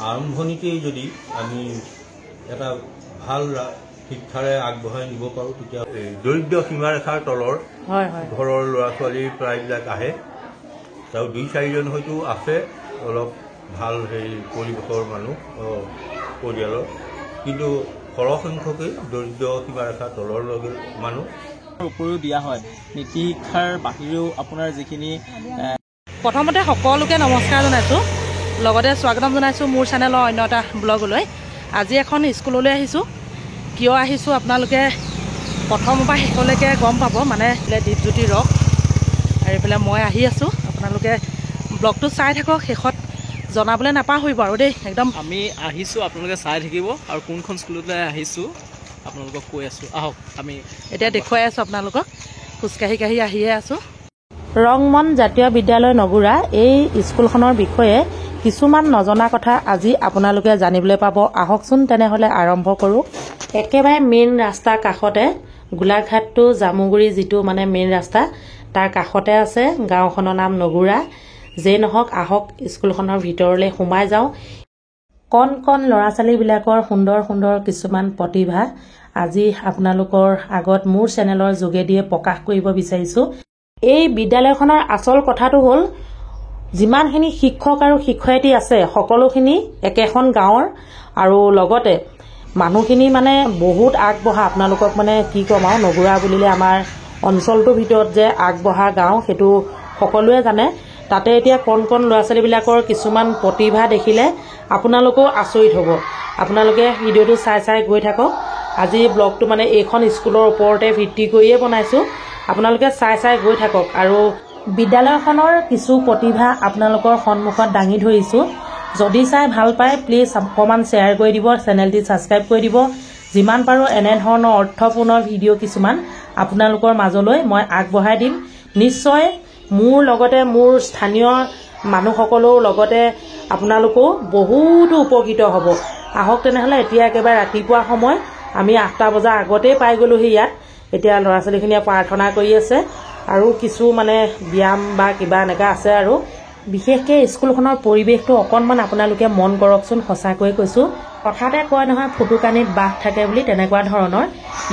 আৰম্ভণিতেই যদি আমি এটা ভাল শিক্ষাৰে আগবঢ়াই নিব পাৰোঁ তেতিয়া দৰিদ্ৰ সীমাৰেখাৰ তলৰ ঘৰৰ ল'ৰা ছোৱালী প্ৰায়বিলাক আহে আৰু 2-4জন হয়তো আছে অলপ ভাল সেই পৰিৱেশৰ মানুহ পৰিয়ালৰ কিন্তু সৰহসংখ্যকেই দৰিদ্ৰ সীমাৰেখাৰ তলৰ মানুহ উপৰিও দিয়া হয় নীতি শিক্ষাৰ বাহিৰেও আপোনাৰ যিখিনি প্ৰথমতে সকলোকে নমস্কাৰ জনাইছোঁ লগতে স্বাগতম জনাইছোঁ মোৰ চেনেলৰ অন্য এটা ব্লগলৈ আজি এখন স্কুললৈ আহিছোঁ কিয় আহিছোঁ আপোনালোকে প্ৰথমৰ পৰা শেষলৈকে গম পাব মানে দীপজ্যোতি ৰক আৰু এইফালে মই আহি আছোঁ আপোনালোকে ব্লগটো চাই থাকক শেষত জনাবলৈ নাপাহৰিব আৰু দেই একদম আমি আহিছোঁ আপোনালোকে চাই থাকিব আৰু কোনখন স্কুললৈ আহিছোঁ আপোনালোকক কৈ আছোঁ আহক আমি এতিয়া দেখুৱাই আছোঁ আপোনালোকক খোজকাঢ়ি কাঢ়ি আহিয়ে আছোঁ ৰংমন জাতীয় বিদ্যালয় নগুৰা এই স্কুলখনৰ বিষয়ে কিছুমান নজনা কথা আজি আপোনালোকে জানিবলৈ পাব আহকচোন তেনেহ'লে আৰম্ভ কৰোঁ একেবাৰে মেইন ৰাস্তাৰ কাষতে গোলাঘাট টু জামুগুৰি যিটো মানে মেইন ৰাস্তা তাৰ কাষতে আছে গাঁওখনৰ নাম নগুৰা যেই নহওক আহক স্কুলখনৰ ভিতৰলৈ সোমাই যাওঁ কণ কণ ল'ৰা ছোৱালীবিলাকৰ সুন্দৰ সুন্দৰ কিছুমান প্ৰতিভা আজি আপোনালোকৰ আগত মোৰ চেনেলৰ যোগেদিয়ে প্ৰকাশ কৰিব বিচাৰিছোঁ এই বিদ্যালয়খনৰ আচল কথাটো হ'ল যিমানখিনি শিক্ষক আৰু শিক্ষয়িত্ৰী আছে সকলোখিনি একেখন গাঁৱৰ আৰু লগতে মানুহখিনি মানে বহুত আগবঢ়া আপোনালোকক মানে কি ক'ম আৰু নগুৰা বুলিলে আমাৰ অঞ্চলটোৰ ভিতৰত যে আগবঢ়া গাঁও সেইটো সকলোৱে জানে তাতে এতিয়া কণ কণ ল'ৰা ছোৱালীবিলাকৰ কিছুমান প্ৰতিভা দেখিলে আপোনালোকেও আচৰিত হ'ব আপোনালোকে ভিডিঅ'টো চাই চাই গৈ থাকক আজি ব্লগটো মানে এইখন স্কুলৰ ওপৰতে ভিত্তি কৰিয়ে বনাইছোঁ আপোনালোকে চাই চাই গৈ থাকক আৰু বিদ্যালয়খনৰ কিছু প্ৰতিভা আপোনালোকৰ সন্মুখত দাঙি ধৰিছোঁ যদি চাই ভাল পায় প্লিজ অকণমান শ্বেয়াৰ কৰি দিব চেনেলটি ছাবস্ক্ৰাইব কৰি দিব যিমান পাৰোঁ এনেধৰণৰ অৰ্থপূৰ্ণ ভিডিঅ' কিছুমান আপোনালোকৰ মাজলৈ মই আগবঢ়াই দিম নিশ্চয় মোৰ লগতে মোৰ স্থানীয় মানুহসকলেও লগতে আপোনালোকেও বহুতো উপকৃত হ'ব আহক তেনেহ'লে এতিয়া একেবাৰে ৰাতিপুৱা সময় আমি 8টা বজাৰ আগতেই পাই গ'লোহি ইয়াত এতিয়া ল'ৰা ছোৱালীখিনিয়ে প্ৰাৰ্থনা কৰি আছে আৰু কিছু মানে ব্যায়াম বা কিবা এনেকুৱা আছে আৰু বিশেষকৈ স্কুলখনৰ পৰিৱেশটো অকণমান আপোনালোকে মন কৰকচোন সঁচাকৈ কৈছোঁ কথাতে কয় নহয় ফুটুকানিত বাঘ থাকে বুলি তেনেকুৱা ধৰণৰ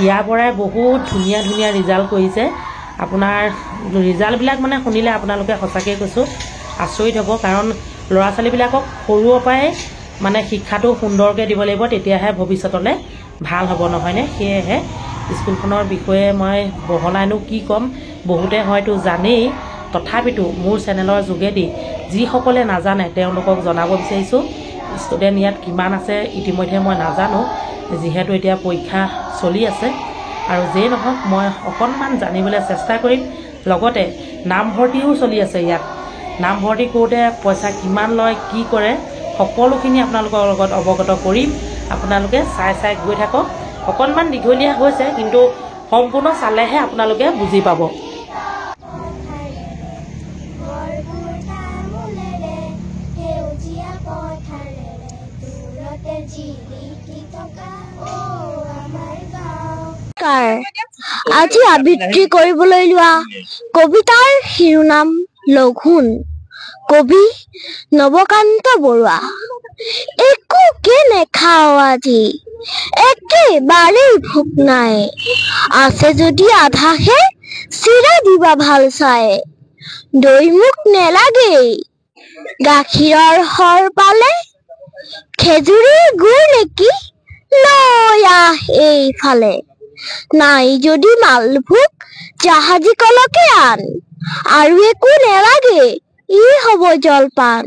ইয়াৰ পৰাই বহুত ধুনীয়া ধুনীয়া ৰিজাল্ট কৰিছে আপোনাৰ ৰিজাল্টবিলাক মানে শুনিলে আপোনালোকে সঁচাকৈ কৈছোঁ আচৰিত হ'ব কাৰণ ল'ৰা ছোৱালীবিলাকক সৰুৰ পৰাই মানে শিক্ষাটো সুন্দৰকৈ দিব লাগিব তেতিয়াহে ভৱিষ্যতলৈ ভাল হ'ব নহয়নে সেয়েহে স্কুলখনৰ বিষয়ে মই বহলাইনো কি ক'ম বহুতে হয়তো জানেই তথাপিতো মোৰ চেনেলৰ যোগেদি যিসকলে নাজানে তেওঁলোকক জনাব বিচাৰিছোঁ ষ্টুডেণ্ট ইয়াত কিমান আছে ইতিমধ্যে মই নাজানো যিহেতু এতিয়া পৰীক্ষা চলি আছে আৰু যেই নহওক মই অকণমান জানিবলৈ চেষ্টা কৰিম লগতে নামভৰ্তিও চলি আছে ইয়াত নামভৰ্তি কৰোঁতে পইচা কিমান লয় কি কৰে সকলোখিনি আপোনালোকৰ লগত অৱগত কৰিম আপোনালোকে চাই চাই গৈ থাকক অকণমান দীঘলীয়া হৈছে কিন্তু সম্পূৰ্ণ চালেহে আপোনালোকে বুজি পাব আজি আবৃত্তি কৰিবলৈ লোৱা কবিতাৰ শিৰোনাম লঘোণ কবি নৱকান্ত বৰুৱা একোকে নেখাও আজি একেবাৰেই ভোক নাই আছে যদি আধাহে চিৰা দিবা ভাল চাই দৈ মোক নেলাগেই গাখীৰৰ সৰ পালে খেজুৰীৰ গুৰ নেকি লৈ আহ এইফালে নাই যদি মালভোগ জাহাজী কলকে আন আৰু একো নেলাগে ই হ'ব জলপান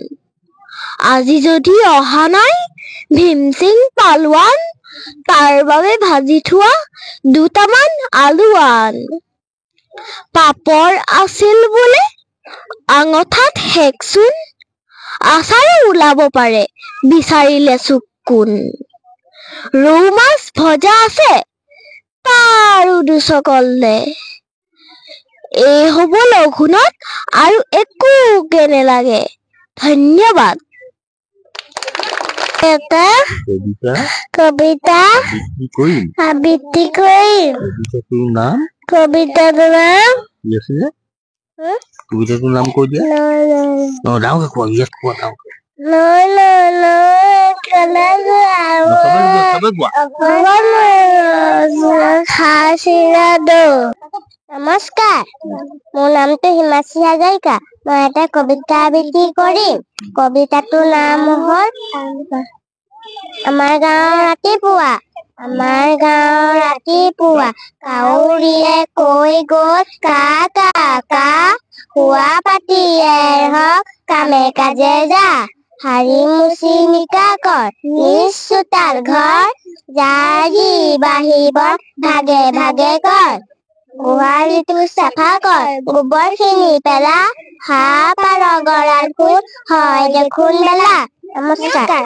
আজি যদি অহা নাই ভীমসিং পালোৱান তাৰ বাবে ভাজি থোৱা দুটামান আলু আন পাপৰ আছিল বোলে আঙঠাত হেকচোন আচাৰো ওলাব পাৰে বিচাৰিলে চুকুন ৰৌ মাছ ভজা আছে তাৰো দুচকল দে এই হ'ব লঘোণত আৰু একোকে নেলাগে ধন্যবাদ এটা কবিতা আবৃত্তি কৰিম কবিতাটোৰ নাম কবিতাটোৰ নাম কৈ দিয়া লৈ নমস্কাৰ, মোৰ নামটো হিমাশ্ৰী হাজৰিকা। মই এটা কবিতা আবৃত্তি কৰিম। কবিতাটোৰ নাম হ'ল আমাৰ গাঁৱৰ ৰাতিপুৱা। আমাৰ গাঁৱৰ ৰাতিপুৱা কাউৰীয়ে কৈ গ'ল কা কা কা, শোৱা পাতিয়ে হওক কামে কাজে যা, শাৰী মুচি নিকা কৰ নিজ চোতাল ঘৰ, জাৰি বাহিব ভাগে ভাগে কৰ, গোহালিটো চাফা কৰ গোবৰখিনি পেলা, হাঁহ পাৰ গঁৰাল ফুল হয় দেখোন বেলা। নমস্কাৰ।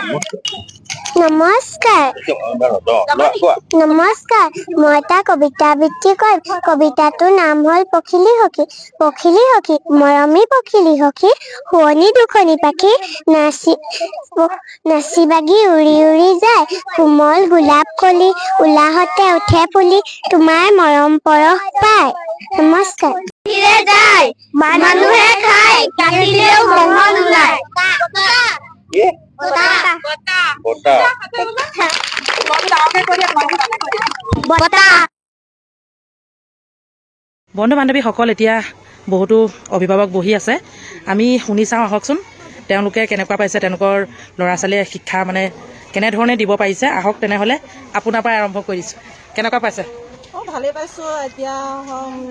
নমস্কাৰ, মই এটা কবিতা আবৃত্তি কৰিম। কবিতাটোৰ নাম হ'ল পখিলী সখী। পখিলী সখী মৰমী পখিলী সখী, শুৱনি দুখনি পাখি, নাচি বাগি উৰি উৰি যায়, কোমল গোলাপ কলি উলাহতে উঠে ফুলি, তোমাৰ মৰম পৰশ পায়। নমস্কাৰ। যায় মানুহে খায় কাটিলেও মঙহ নোলায়। বন্ধু বান্ধৱীসকল, এতিয়া বহুতো অভিভাৱক বহি আছে, আমি শুনি চাওঁ আহকচোন তেওঁলোকে কেনেকুৱা পাইছে, তেওঁলোকৰ ল'ৰা ছোৱালীয়ে শিক্ষা মানে কেনেধৰণে দিব পাৰিছে। আহক তেনেহ'লে আপোনাৰ পৰাই আৰম্ভ কৰিছোঁ, কেনেকুৱা পাইছে? ভালেই পাইছোঁ। এতিয়া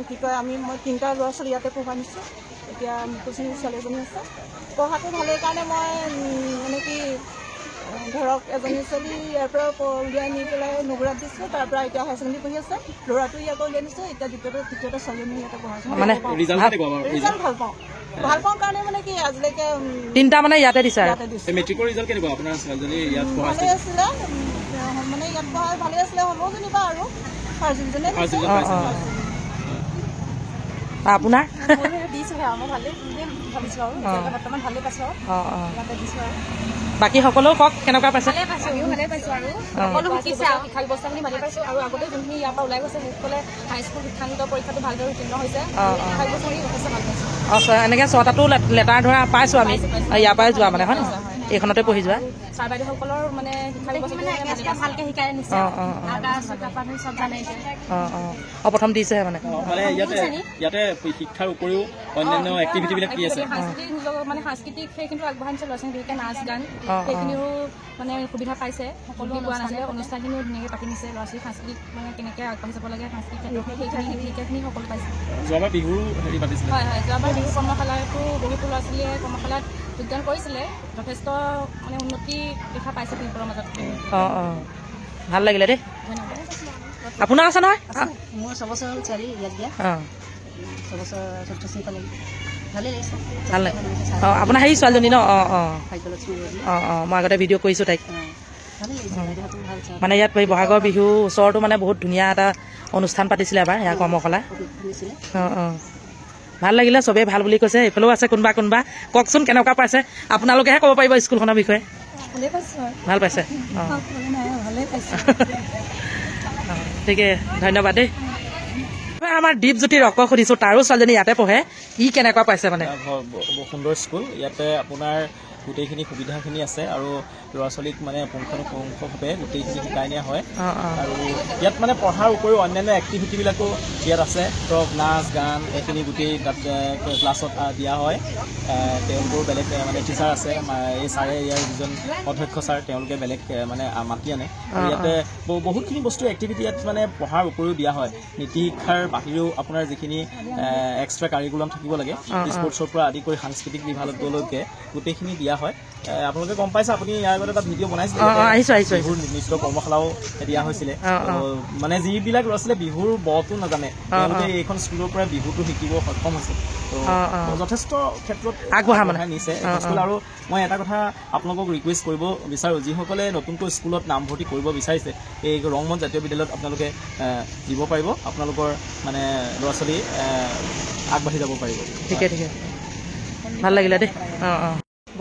কি কয় মই 3টা ল'ৰা ছোৱালী ইয়াতে পঢ়া নিছোঁ। এতিয়া কোচিং ছোৱালী এজনী আছে, পঢ়াটো ভালেই কাৰণে মই মানে কি ধৰক এজনী ছোৱালী ইয়াৰ পৰা উলিয়াই নি পেলাই নগুৰাত দিছোঁ। তাৰ পৰা এতিয়া হায়াৰ ছেকেণ্ডেৰী পঢ়ি আছে, ল'ৰাটো ইয়াৰ পৰা উলিয়াই নিছোঁ। এতিয়া তৃতীয়তে ছোৱালীজনী ইয়াতে পঢ়াইছোঁ। মানে ৰিজাল্ট ভাল পাওঁ কাৰণে মানে কি আজিলৈকে 3টা মানে ইয়াতে দিছে। মেট্ৰিকৰ ৰিজাল্ট কেনেকুৱা আপোনাৰ ছোৱালীজনী? ইয়াত ভালেই আছিলে, মানে ইয়াত পঢ়াই ভালেই আছিলে, হ'লেও যেনিবা আৰু আপোনাৰ বাকী সকলো কওক কেনেকুৱা পাইছে? ভালে পাইছোঁ আৰু সকলো শিকিছে আৰু শিক্ষা ব্যৱস্থাখিনি ভালে পাইছোঁ। আৰু আগতে যোনখিনি ইয়াৰ পৰা ওলাই গৈছে সেইসকলে হাইস্কুল শিক্ষান্ত পৰীক্ষাটো ভালদৰে উত্তীৰ্ণ হৈছে। শিক্ষা ব্যৱস্থাখিনি যথেষ্ট ভাল পাইছোঁ। এনেকৈ 6টাতো লেটাৰ ধৰা পাইছোঁ আমি, ইয়াৰ পৰাই যোৱা মানে হয় নহয়, এইখনতে পঢ়ি যোৱা ছাৰ বাইদেউসকলৰ মানে শিক্ষা ব্যৱস্থা ভালকৈ শিকাই আনিছে। চব জানে প্ৰথম দিছেহে মানে ইয়াতে শিক্ষাৰ উপৰিও অন্যান্য এক্টিভিটিবিলাক কি আছে? মানে সাংস্কৃতিক সেইখিনিও আগবঢ়াই নিছে ল'ৰা ছোৱালী, বিশেষকৈ নাচ গান সেইখিনিও মানে সুবিধা পাইছে। সকলো পোৱা নাছিলে, অনুষ্ঠানখিনিও ধুনীয়াকৈ পাতি নিছে। ল'ৰা ছোৱালী সাংস্কৃতিক মানে কেনেকৈ আগবাঢ়ি যাব লাগে সাংস্কৃতিক ক্ষেত্ৰত সেইখিনি সকলো পাইছে। যোৱাবাৰ বিহুৰো হেৰি পাতিছিলে? হয় হয়, যোৱাবাৰ বিহু কৰ্মশালাতো বহুতো ল'ৰা ছোৱালীয়ে কৰ্মশালাত যোগদান কৰিছিলে। যথেষ্ট মানে উন্নতি দেখা পাইছে বিহুৰ মাজত। ভাল লাগিলে দেই। ধন্যবাদ। আপোনাৰ আছে নহয়? মোৰ 6 বছৰ হ'ল ছোৱালী ইয়াত দিয়া। 6 বছৰ চতুৰ্থ শ্ৰেণী পালে, ভালেই লাগিছে। ভাল লাগে। আপোনাৰ হেৰি ছোৱালীজনী ন? ভাগ্যলক্ষ্মী মই আগতে ভিডিঅ' কৰিছোঁ তাইক। ভালেই লাগিছে। মানে ইয়াত বহাগৰ বিহু ওচৰতো মানে বহুত ধুনীয়া এটা অনুষ্ঠান পাতিছিলে এবাৰ ইয়াৰ কৰ্মশালা। ভাল লাগিলে, চবেই ভাল বুলি কৈছে। এইফালেও আছে কোনোবা কওকচোন কেনেকুৱা পাইছে? আপোনালোকেহে ক'ব পাৰিব স্কুলখনৰ বিষয়ে। ভাল পাইছে? ঠিকে, ধন্যবাদ দেই। আমাৰ দীপজ্যোতি ৰকক সুধিছোঁ, তাৰো ছোৱালীজনী ইয়াতে পঢ়ে, ই কেনেকুৱা পাইছে? মানে সুন্দৰ স্কুল, ইয়াতে আপোনাৰ গোটেইখিনি সুবিধাখিনি আছে আৰু ল'ৰা ছোৱালীক মানে পুংখানুপুংখভাৱে গোটেইখিনি শিকাই নিয়া হয়। আৰু ইয়াত মানে পঢ়াৰ উপৰিও অন্যান্য এক্টিভিটিবিলাকো ইয়াত আছে, ধৰক নাচ গান এইখিনি গোটেই তাত ক্লাছত দিয়া হয়। তেওঁলোকৰ বেলেগ মানে টিচাৰ আছে, এই ছাৰে ইয়াৰ যিজন অধ্যক্ষ ছাৰ তেওঁলোকে বেলেগ মানে মাতি আনে। আৰু ইয়াতে বহুতখিনি বস্তু এক্টিভিটি ইয়াত মানে পঢ়াৰ উপৰিও দিয়া হয়। নীতি শিক্ষাৰ বাহিৰেও আপোনাৰ যিখিনি এক্সট্ৰা কাৰিকুলাম থাকিব লাগে, স্পৰ্টছৰ পৰা আদি কৰি সাংস্কৃতিক বিভাগলৈকে গোটেইখিনি দিয়া হয়। আপোনালোকে গম পাইছে, আপুনি ইয়াৰ আগতে এটা ভিডিঅ' বনাইছিলে, বিহুৰ নৃত্য কৰ্মশালাও দিয়া হৈছিলে। মানে যিবিলাক ল'ৰা ছোৱালীয়ে বিহুৰ বটো নাজানে তেওঁলোকে এইখন স্কুলৰ পৰা বিহুটো শিকিব সক্ষম হৈছে। যথেষ্ট ক্ষেত্ৰত আগবঢ়াই নিছে স্কুল। আৰু মই এটা কথা আপোনালোকক ৰিকুৱেষ্ট কৰিব বিচাৰোঁ, যিসকলে নতুনকৈ স্কুলত নামভৰ্তি কৰিব বিচাৰিছে এই ৰংমন জাতীয় বিদ্যালয়ত আপোনালোকে দিব পাৰিব, আপোনালোকৰ মানে ল'ৰা ছোৱালী আগবাঢ়ি যাব পাৰিব। ঠিকে ভাল লাগিলে দেই।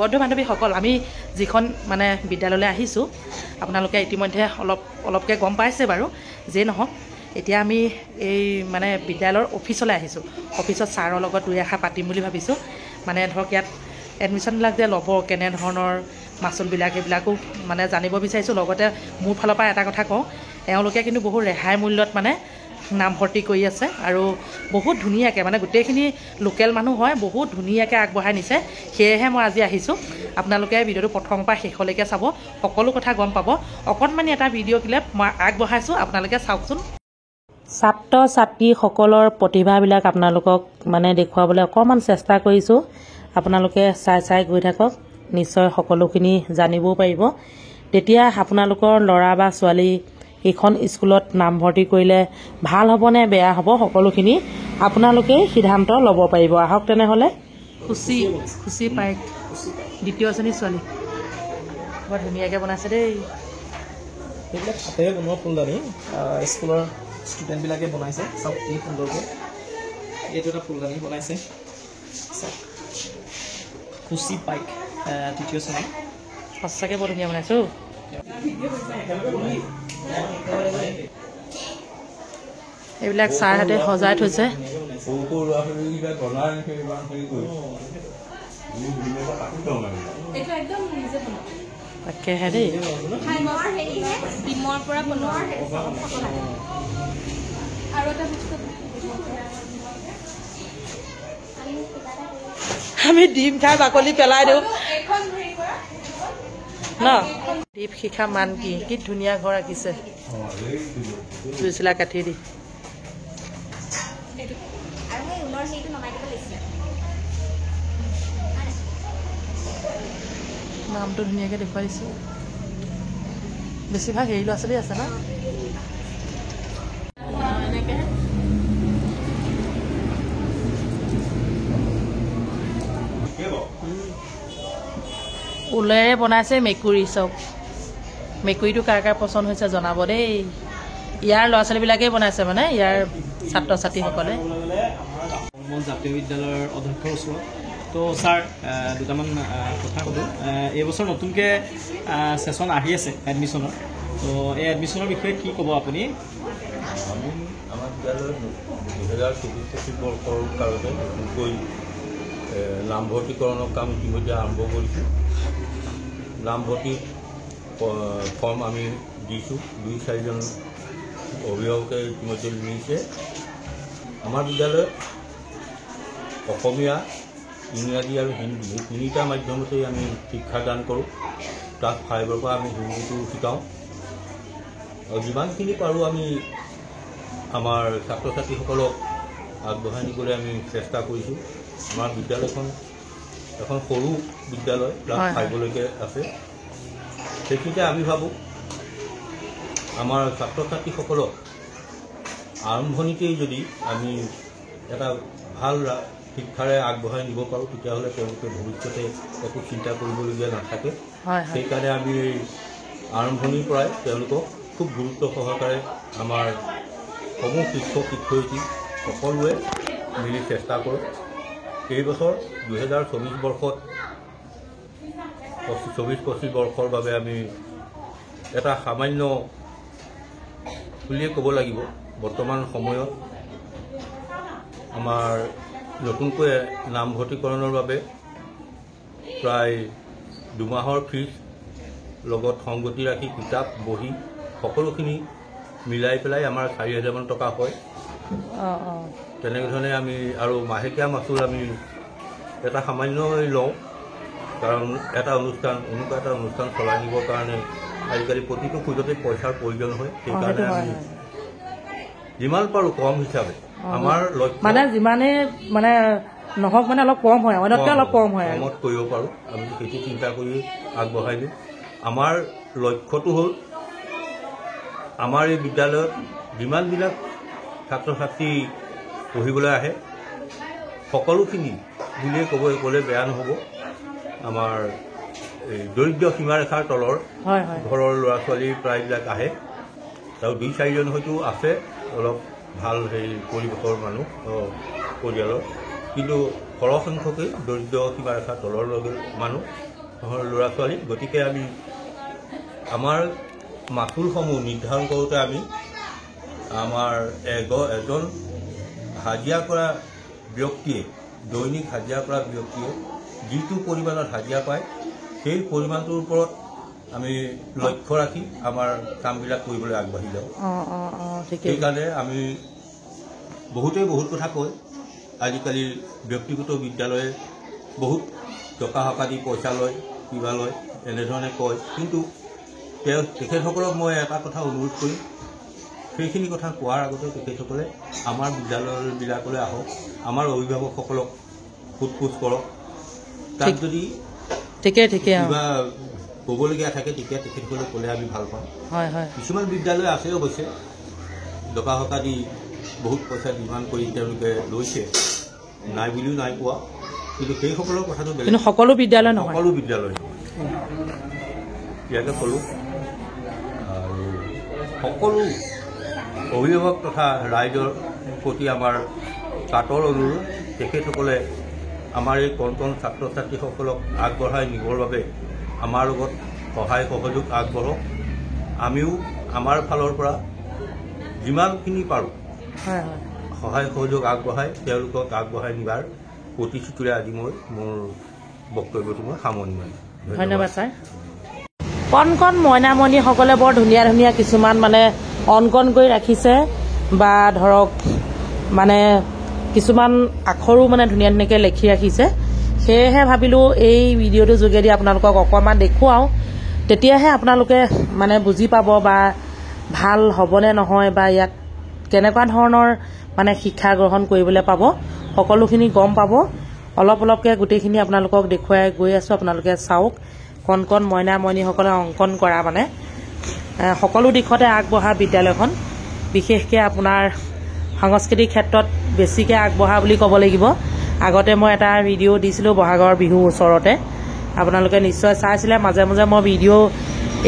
বন্ধু বান্ধৱীসকল, আমি যিখন মানে বিদ্যালয়লৈ আহিছোঁ আপোনালোকে ইতিমধ্যে অলপকৈ গম পাইছে বাৰু। যিয়ে নহওক, এতিয়া আমি এই মানে বিদ্যালয়ৰ অফিচলৈ আহিছোঁ। অফিচত ছাৰৰ লগত 2 এষাৰ পাতিম বুলি ভাবিছোঁ। মানে ধৰক ইয়াত এডমিশ্যনবিলাক যে ল'ব, কেনেধৰণৰ মাচুলবিলাক সেইবিলাকো মানে জানিব বিচাৰিছোঁ। লগতে মোৰ ফালৰ পৰা এটা কথা কওঁ, এওঁলোকে কিন্তু বহুত ৰেহাই মূল্যত মানে নামভৰ্তি কৰি আছে আৰু বহুত ধুনীয়াকৈ মানে গোটেইখিনি লোকেল মানুহ হয়, বহুত ধুনীয়াকৈ আগবঢ়াই নিছে। সেয়েহে মই আজি আহিছোঁ। আপোনালোকে ভিডিঅ'টো প্ৰথমৰ পৰা শেষলৈকে চাব, সকলো কথা গম পাব। অকণমানি এটা ভিডিঅ' ক্লিপ মই আগবঢ়াইছোঁ, আপোনালোকে চাওকচোন। ছাত্ৰ ছাত্ৰীসকলৰ প্ৰতিভাবিলাক আপোনালোকক মানে দেখুৱাবলৈ অকণমান চেষ্টা কৰিছোঁ। আপোনালোকে চাই গৈ থাকক, নিশ্চয় সকলোখিনি জানিবও পাৰিব। তেতিয়া আপোনালোকৰ ল'ৰা বা ছোৱালী এইখন স্কুলত নামভৰ্তি কৰিলে ভাল হ'বনে বেয়া হ'ব, সকলোখিনি আপোনালোকেই সিদ্ধান্ত ল'ব পাৰিব। আহক তেনেহ'লে। খুচি পাইক, 2য় শ্ৰেণীৰ ছোৱালী, বৰ ধুনীয়াকৈ বনাইছে দেই। এইবিলাক হাতেৰে বনোৱা ফুলদানি স্কুলৰ ষ্টুডেণ্টবিলাকে বনাইছে। চাওক কি সুন্দৰকৈ এইটো এটা ফুলদানি বনাইছে। চাওক খুচি পাইক 3য় শ্ৰেণী, সঁচাকৈ বৰ ধুনীয়া বনাইছোঁ। এইবিলাক ছাৰহঁতে সজাই থৈছে। তাকেহে দেই, আমি ডিম খাই বাকলি পেলাই দিওঁ ন। দীপ শিখা মান কি ধুনীয়া ঘৰ আঁকিছে, জুইচিলা কাঠি দি। নামটো ধুনীয়াকৈ দেখুৱাই দিছোঁ। বেছিভাগ হেৰি ল'ৰা ছোৱালী আছে ন। এনেকৈ ঊলেৰে বনাইছে মেকুৰী। চব মেকুৰীটো কাৰ কাৰ পচন্দ হৈছে জনাব দেই। ইয়াৰ ল'ৰা ছোৱালীবিলাকেই বনাইছে, মানে ইয়াৰ ছাত্ৰ ছাত্ৰীসকলে। জাতীয় বিদ্যালয়ৰ অধ্যক্ষৰ ওচৰত তো ছাৰ দুটামান কথা ক'লোঁ। এইবছৰ নতুনকৈ ছেশ্যন আহি আছে এডমিশ্যনৰ, তো এই এডমিশ্যনৰ বিষয়ে কি ক'ব আপুনি? আমি আমাৰ বিদ্যালয়ত 2024-25 বৰ্ষৰ কাৰণে নতুনকৈ নামভৰ্তিকৰণৰ কাম ইতিমধ্যে আৰম্ভ কৰিছোঁ। নামভৰ্তি ফৰ্ম আমি দিছোঁ, 2-4জন অভিভাৱকে ইতিমধ্যে নিছে। আমাৰ বিদ্যালয়ত অসমীয়া, ইংৰাজী আৰু হিন্দী এই 3টা মাধ্যমতেই আমি শিক্ষাদান কৰোঁ। ক্লাছ 5ৰ পৰা আমি হিন্দীটো শিকাওঁ আৰু যিমানখিনি পাৰোঁ আমি আমাৰ ছাত্ৰ ছাত্ৰীসকলক আগবঢ়াই নিবলৈ আমি চেষ্টা কৰিছোঁ। আমাৰ বিদ্যালয়খন এখন সৰু বিদ্যালয়, ক্লাছ 5লৈকে আছে। সেইখিনিতে আমি ভাবোঁ আমাৰ ছাত্ৰ ছাত্ৰীসকলক আৰম্ভণিতেই যদি আমি এটা ভাল শিক্ষাৰে আগবঢ়াই নিব পাৰোঁ, তেতিয়াহ'লে তেওঁলোকে ভৱিষ্যতে একো চিন্তা কৰিবলগীয়া নাথাকে। সেইকাৰণে আমি আৰম্ভণিৰ পৰাই তেওঁলোকক খুব গুৰুত্ব সহকাৰে আমাৰ সমূহ শিক্ষক শিক্ষয়িত্ৰী সকলোৱে মিলি চেষ্টা কৰোঁ। এইবছৰ 2024 বৰ্ষত 24-25 বৰ্ষৰ বাবে আমি এটা সামান্য বুলিয়ে ক'ব লাগিব, বৰ্তমান সময়ত আমাৰ নতুনকৈ নামভৰ্তিকৰণৰ বাবে প্ৰায় 2 মাহৰ ফিজ লগত সংগতি ৰাখি কিতাপ বহি সকলোখিনি মিলাই পেলাই আমাৰ 4,000মান টকা হয়। তেনেধৰণে আমি আৰু মাহেকীয়া মাচুল আমি এটা সামান্যই লওঁ, কাৰণ এটা অনুষ্ঠান চলাই নিবৰ কাৰণে আজিকালি প্ৰতিটো খোজতে পইচাৰ প্ৰয়োজন হয়। সেইকাৰণে আমি যিমান পাৰোঁ কম হিচাপে আমাৰ লক্ষ্য মানে যিমানে মানে নহওক মানে অলপ কম হয়, অন্যতকৈ অলপ কম হয়, কমত কৰিব পাৰোঁ। আমি সেইটো চিন্তা কৰি আগবঢ়াই দিওঁ। আমাৰ লক্ষ্যটো হ'ল আমাৰ এই বিদ্যালয়ত যিমানবিলাক ছাত্ৰ ছাত্ৰী পঢ়িবলৈ আহে সকলোখিনি বুলিয়ে ক'লে বেয়া নহ'ব। আমাৰ এই দৰিদ্ৰ সীমাৰেখাৰ তলৰ ঘৰৰ ল'ৰা ছোৱালী প্ৰায়বিলাক আহে, আৰু 2-4জন হয়তো আছে অলপ ভাল হেৰি পৰিৱেশৰ মানুহ পৰিয়ালৰ, কিন্তু সৰহ সংখ্যকেই দৰিদ্ৰ সীমাৰেখাৰ তলৰ মানুহ ল'ৰা ছোৱালী। গতিকে আমি আমাৰ মাচুলসমূহ নিৰ্ধাৰণ কৰোঁতে আমি আমাৰ এজন হাজিৰা কৰা ব্যক্তিয়ে, দৈনিক হাজিৰা কৰা ব্যক্তিয়ে যিটো পৰিমাণত হাজিৰা পায় সেই পৰিমাণটোৰ ওপৰত আমি লক্ষ্য ৰাখি আমাৰ কামবিলাক কৰিবলৈ আগবাঢ়ি যাওঁ। সেইকাৰণে আমি বহুতেই বহুত কথা কয়। আজিকালি ব্যক্তিগত বিদ্যালয়ে বহুত টকা সকা দি পইচা লয়, কিবা লয়, এনেধৰণে কয়। কিন্তু তেখেতসকলক মই এটা কথা অনুৰোধ কৰিম, সেইখিনি কথা কোৱাৰ আগতে তেখেতসকলে আমাৰ বিদ্যালয়বিলাকলৈ আহক, আমাৰ অভিভাৱকসকলক সোধ পোছ কৰক। তাত যদি কিবা ক'বলগীয়া থাকে তেতিয়া তেখেতসকলে ক'লে আমি ভাল পাওঁ। কিছুমান বিদ্যালয় আছে অৱশ্যে টকা সকা দি বহুত পইচা ডিমাণ্ড কৰি তেওঁলোকে লৈছে, নাই বুলিও নাই পোৱা। কিন্তু সেইসকলৰ কথাটো বেলেগ। সকলো বিদ্যালয় নহয়, সকলো বিদ্যালয় ইয়াকে ক'লোঁ। আৰু সকলো অভিভাৱক তথা ৰাইজৰ প্ৰতি আমাৰ কাটৰ অনুৰোধ, তেখেতসকলে আমাৰ এই কণ ছাত্ৰ ছাত্ৰীসকলক আগবঢ়াই নিবৰ বাবে আমাৰ লগত সহায় সহযোগ আগবঢ়ক। আমিও আমাৰ ফালৰ পৰা যিমানখিনি পাৰোঁ সহায় সহযোগ আগবঢ়াই তেওঁলোকক আগবঢ়াই নিবাৰ প্ৰতিশ্ৰুতিৰে আজি মই মোৰ বক্তব্যটো মই সামৰণি মাৰিছোঁ। ধন্যবাদ ছাৰ। কণ কণ মইনামণিসকলে বৰ ধুনীয়া ধুনীয়া কিছুমান মানে অংকন কৰি ৰাখিছে, বা ধৰক মানে কিছুমান আখৰো মানে ধুনীয়া ধুনীয়াকৈ লিখি ৰাখিছে। সেয়েহে ভাবিলোঁ এই ভিডিঅ'টোৰ যোগেদি আপোনালোকক অকণমান দেখুৱাওঁ, তেতিয়াহে আপোনালোকে মানে বুজি পাব বা ভাল হ'বনে নহয়, বা ইয়াত কেনেকুৱা ধৰণৰ মানে শিক্ষা গ্ৰহণ কৰিবলৈ পাব, সকলোখিনি গম পাব। অলপ অলপকৈ গোটেইখিনি আপোনালোকক দেখুৱাই গৈ আছোঁ, আপোনালোকে চাওক। কণ কণ মইনামণিসকলে অংকন কৰা মানে সকলো দিশতে আগবঢ়া বিদ্যালয়খন, বিশেষকৈ আপোনাৰ সাংস্কৃতিক ক্ষেত্ৰত বেছিকৈ আগবঢ়া বুলি ক'ব লাগিব। আগতে মই এটা ভিডিঅ' দিছিলোঁ বহাগৰ বিহুৰ ওচৰতে, আপোনালোকে নিশ্চয় চাইছিলে। মাজে মাজে মই ভিডিঅ'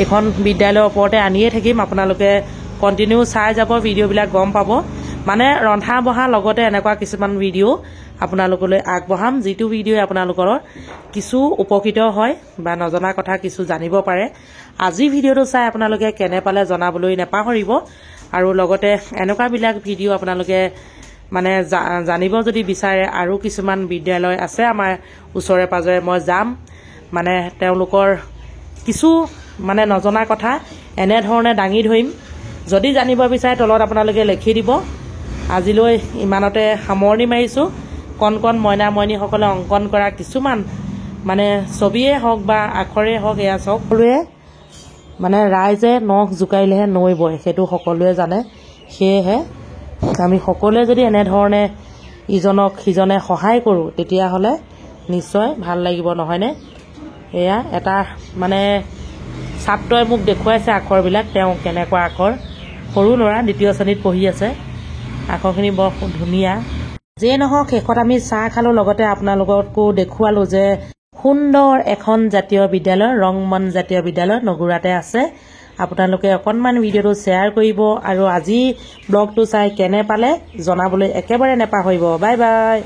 এইখন বিদ্যালয়ৰ ওপৰতে আনিয়ে থাকিম, আপোনালোকে কণ্টিনিউ চাই যাব, ভিডিঅ'বিলাক গম পাব। মানে ৰন্ধা বঢ়াৰ লগতে এনেকুৱা কিছুমান ভিডিঅ' আপোনালোকলৈ আগবঢ়াম, যিটো ভিডিঅ'ই আপোনালোকৰ কিছু উপকৃত হয় বা নজনা কথা কিছু জানিব পাৰে। আজি ভিডিঅ'টো চাই আপোনালোকে কেনে পালে জনাবলৈ নাপাহৰিব। আৰু লগতে এনেকুৱাবিলাক ভিডিঅ' আপোনালোকে মানে জানিব যদি বিচাৰে, আৰু কিছুমান বিদ্যালয় আছে আমাৰ ওচৰে পাজৰে, মই যাম, মানে তেওঁলোকৰ কিছু মানে নজনা কথা এনেধৰণে দাঙি ধৰিম। যদি জানিব বিচাৰে তলত আপোনালোকে লিখি দিব। আজিলৈ ইমানতে সামৰণি মাৰিছোঁ। কণ কণ মইনামণিসকলে অংকন কৰা কিছুমান মানে ছবিয়ে হওক বা আখৰেই হওক, এয়া সকলোৱে মানে ৰাইজে নখ জোকাৰিলেহে নৈ বয়, সেইটো সকলোৱে জানে। সেয়েহে আমি সকলোৱে যদি এনেধৰণে ইজনক সিজনে সহায় কৰোঁ, তেতিয়াহ'লে নিশ্চয় ভাল লাগিব, নহয়নে? এয়া এটা মানে ছাত্ৰই মোক দেখুৱাইছে আখৰবিলাক, তেওঁ কেনেকুৱা আখৰ, সৰু ল'ৰা 2য় শ্ৰেণীত পঢ়ি আছে, আখৰখিনি বৰ ধুনীয়া। যিয়ে নহওক, শেষত আমি চাহ খালোঁ, লগতে আপোনালোককো দেখুৱালোঁ যে সুন্দৰ এখন জাতীয় বিদ্যালয়, ৰংমন জাতীয় বিদ্যালয় নগুৰাতে আছে। আপোনালোকে অকণমান ভিডিঅ'টো শ্বেয়াৰ কৰিব, আৰু আজি ব্লগটো চাই কেনে পালে জনাবলৈ একেবাৰে নাপাহৰিব। Bye bye.